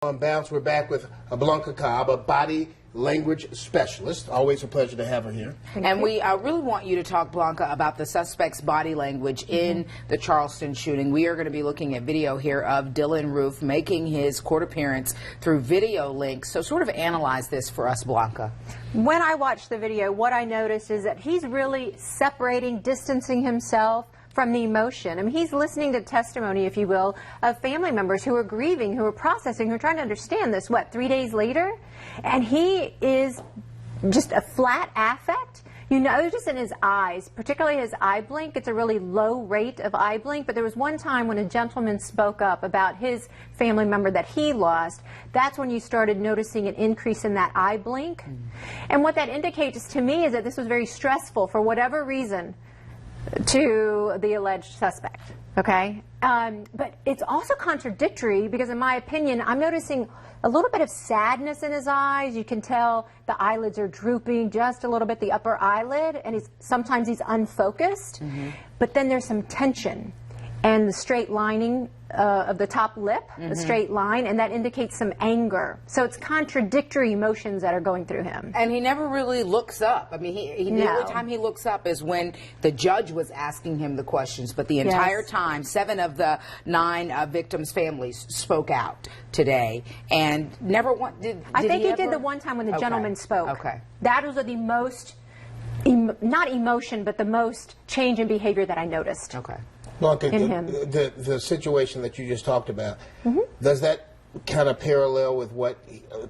On Bounce, we're back with Blanca Cobb, a body language specialist. Always a pleasure to have her here. And we really want you to talk, Blanca, about the suspect's body language in the Charleston shooting. We are going to be looking at video here of Dylan Roof making his court appearance through video link. So sort of analyze this for us, Blanca. When I watched the video, what I noticed is that he's really separating, distancing himself from the emotion. I mean, he's listening to testimony, if you will, of family members who are grieving, who are processing, who are trying to understand this, 3 days later? And he is just a flat affect. You notice in his eyes, particularly his eye blink, it's a really low rate of eye blink, but there was one time when a gentleman spoke up about his family member that he lost. That's when you started noticing an increase in that eye blink. And what that indicates to me is that this was very stressful for whatever reason to the alleged suspect, okay? But it's also contradictory because, in my opinion, I'm noticing a little bit of sadness in his eyes. You can tell the eyelids are drooping just a little bit, the upper eyelid, and sometimes he's unfocused. But then there's some tension and the straight lining of the top lip, the straight line, and that indicates some anger. So it's contradictory emotions that are going through him. And he never really looks up. I mean, the only time he looks up is when the judge was asking him the questions. But the entire time, 7 of the 9 victims' families spoke out today, and never did I think he did the one time when the gentleman spoke. Okay. That was the most, not emotion, but the most change in behavior that I noticed. Okay. Blanca, the situation that you just talked about, does that kind of parallel with what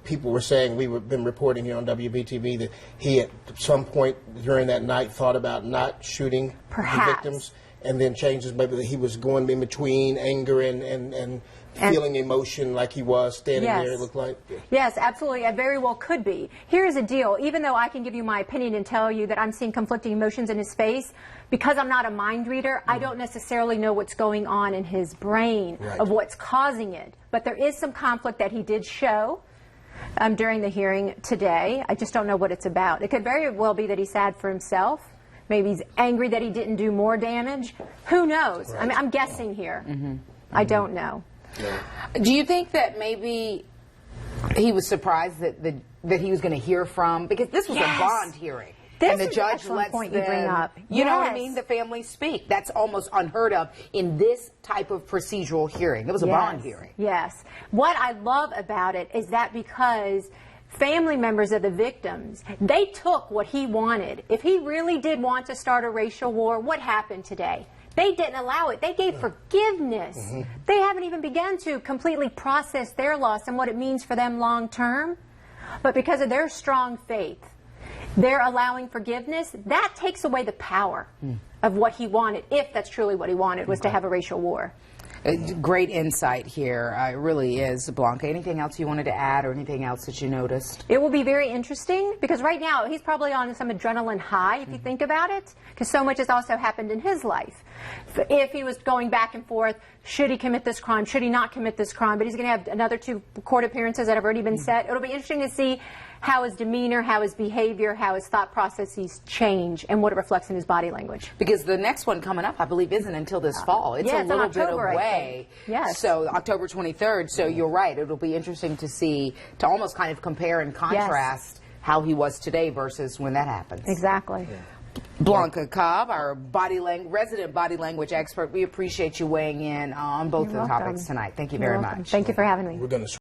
people were saying? We've been reporting here on WBTV that he at some point during that night thought about not shooting the victims, and then changes, maybe that he was going in between anger and feeling emotion like he was standing there, it looked like? Yes, absolutely. It very well could be. Here's the deal. Even though I can give you my opinion and tell you that I'm seeing conflicting emotions in his face, because I'm not a mind reader, I don't necessarily know what's going on in his brain of what's causing it. But there is some conflict that he did show during the hearing today. I just don't know what it's about. It could very well be that he's sad for himself. Maybe he's angry that he didn't do more damage. Who knows? I mean, I'm guessing here. I don't know. Do you think that maybe he was surprised that he was going to hear from, because this was a bond hearing, and the judge lets them, you know what I mean, the family speak. That's almost unheard of in this type of procedural hearing. It was a bond hearing. Yes. What I love about it is that because family members of the victims, they took what he wanted. If he really did want to start a racial war, what happened today? They didn't allow it. They gave forgiveness. They haven't even begun to completely process their loss and what it means for them long term. But because of their strong faith, they're allowing forgiveness. That takes away the power of what he wanted, if that's truly what he wanted, was to have a racial war. Great insight here. It really is, Blanca. Anything else you wanted to add, or anything else that you noticed? It will be very interesting, because right now he's probably on some adrenaline high, if you think about it, because so much has also happened in his life. If he was going back and forth, should he commit this crime, should he not commit this crime, but he's going to have another 2 court appearances that have already been set. It'll be interesting to see how his demeanor, how his behavior, how his thought processes change, and what it reflects in his body language. Because the next one coming up, I believe, isn't until this fall. It's a little bit away. Yes. So October 23rd. So you're right. It'll be interesting to see, to almost kind of compare and contrast how he was today versus when that happens. Exactly. Blanca Cobb, our resident body language expert. We appreciate you weighing in on both of the topics tonight. Thank you very much. Thank you for having me. We're going to